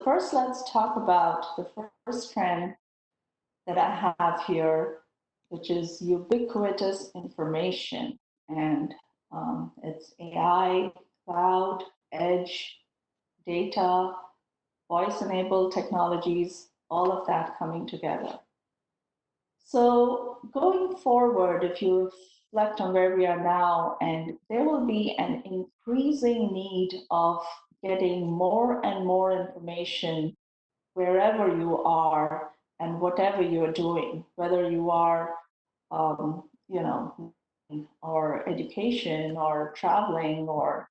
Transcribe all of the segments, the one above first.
first let's talk about the first trend that I have here, which is ubiquitous information. And it's AI, cloud, edge, data, voice-enabled technologies, all of that coming together. So going forward, if you reflect on where we are now, and there will be an increasing need of getting more and more information wherever you are and whatever you're doing, whether you are, you know, or education or traveling or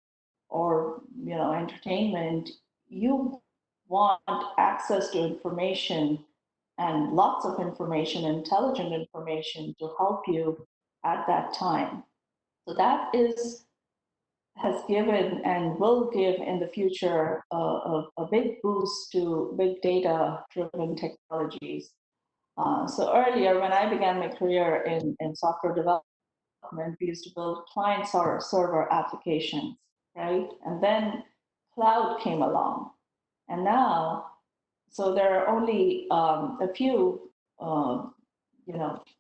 entertainment, you want access to information and lots of information, intelligent information to help you at that time. So that has given and will give in the future a big boost to big data driven technologies. So earlier, when I began my career in software development, we used to build client server applications, right? And then cloud came along. And now, so there are only a few,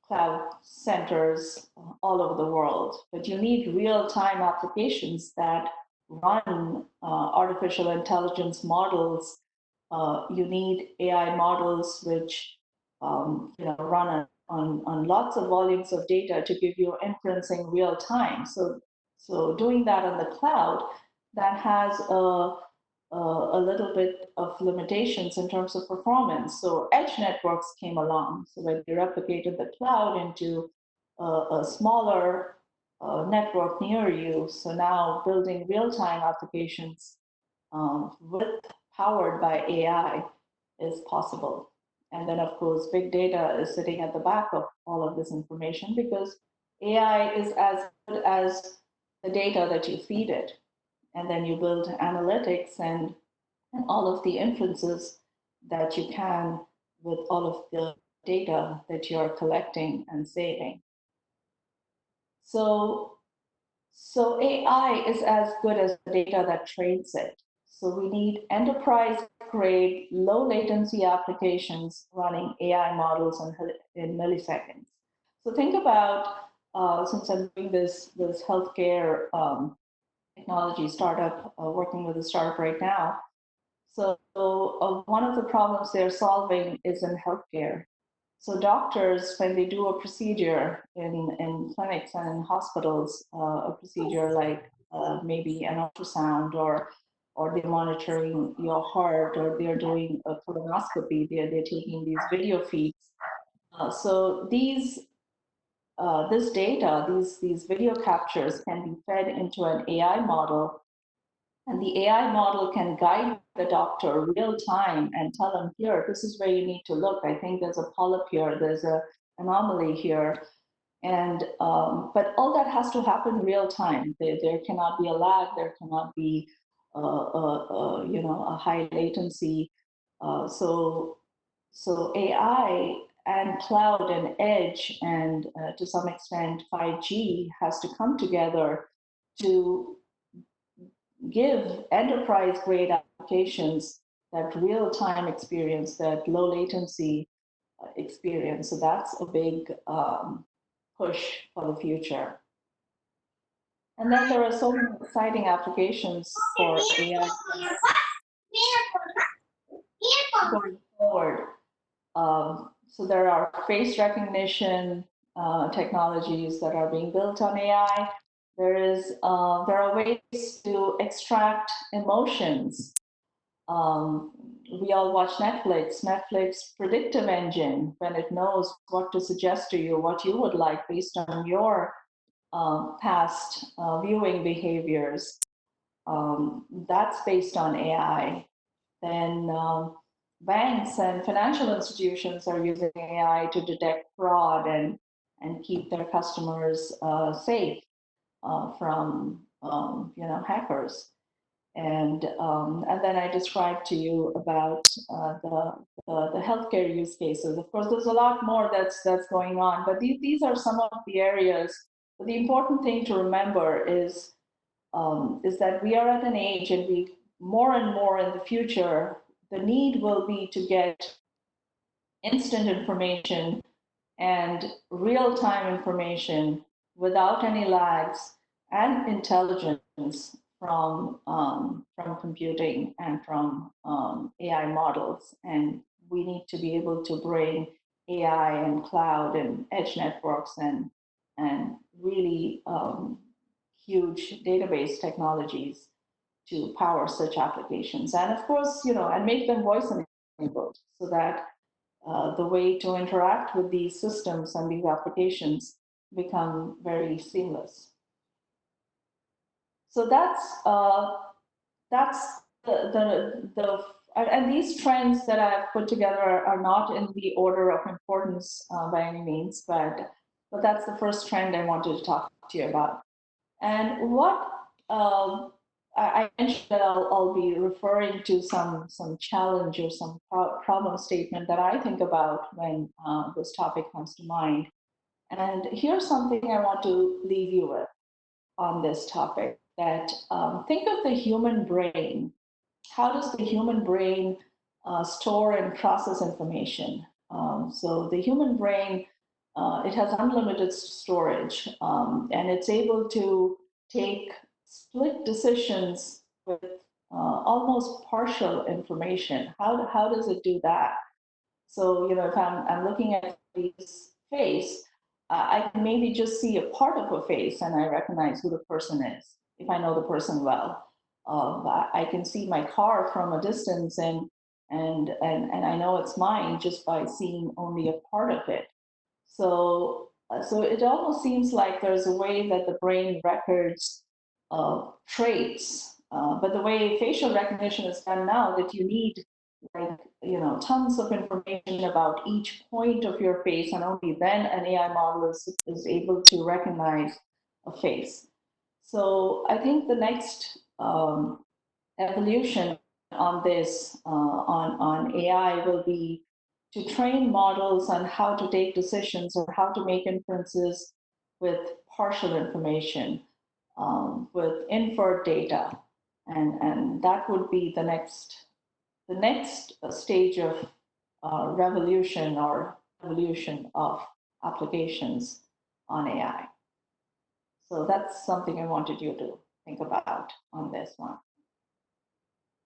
cloud centers all over the world, but you need real-time applications that run artificial intelligence models. You need AI models which run on lots of volumes of data to give you inferencing real time. So doing that on the cloud, that has a little bit of limitations in terms of performance. So edge networks came along. So when they replicated the cloud into a smaller network near you, so now building real-time applications with powered by AI is possible. And then, of course, big data is sitting at the back of all of this information because AI is as good as the data that you feed it. And then you build analytics and all of the inferences that you can with all of the data that you're collecting and saving. So AI is as good as the data that trains it. So we need enterprise-grade, low-latency applications running AI models in milliseconds. So think about, since I'm doing this healthcare technology startup, working with a startup right now. So one of the problems they're solving is in healthcare. So doctors, when they do a procedure in clinics and in hospitals, a procedure like maybe an ultrasound or they're monitoring your heart or they're doing a colonoscopy, they're taking these video feeds. So this data, these video captures can be fed into an AI model, and the AI model can guide the doctor real time and tell them, here, this is where you need to look. I think there's a polyp here, there's an anomaly here. And but all that has to happen real time. There cannot be a lag, there cannot be a high latency. So AI and cloud and edge and to some extent 5G has to come together to give enterprise grade applications that real time experience, that low latency experience. So that's a big push for the future. And then there are so many exciting applications for AI going forward. So there are face recognition technologies that are being built on AI. There are ways to extract emotions. We all watch Netflix. Netflix predictive engine, when it knows what to suggest to you, what you would like based on your past viewing behaviors. That's based on AI. Then banks and financial institutions are using AI to detect fraud and keep their customers safe from hackers. And then I described to you about the healthcare use cases. Of course, there's a lot more that's going on, but these are some of the areas. But the important thing to remember is that we are at an age, and we more and more in the future, the need will be to get instant information and real-time information without any lags and intelligence from computing and from AI models. And we need to be able to bring AI and cloud and edge networks and really huge database technologies to power such applications. And of course, and make them voice enabled so that the way to interact with these systems and these applications become very seamless. So that's the and these trends that I've put together are not in the order of importance by any means, but that's the first trend I wanted to talk to you about. And what I mentioned that I'll be referring to some challenge or some problem statement that I think about when this topic comes to mind. And here's something I want to leave you with on this topic, that think of the human brain. How does the human brain store and process information? So the human brain, it has unlimited storage, and it's able to take split decisions with almost partial information. How does it do that? So, if I'm looking at this face, I can maybe just see a part of a face and I recognize who the person is if I know the person well. I can see my car from a distance and I know it's mine just by seeing only a part of it. So it almost seems like there's a way that the brain records traits, but the way facial recognition is done now, that you need like tons of information about each point of your face, and only then an AI model is able to recognize a face. So I think the next evolution on this on AI will be to train models on how to take decisions or how to make inferences with partial information, with inferred data, and that would be the next stage of revolution or evolution of applications on AI. So that's something I wanted you to think about on this one.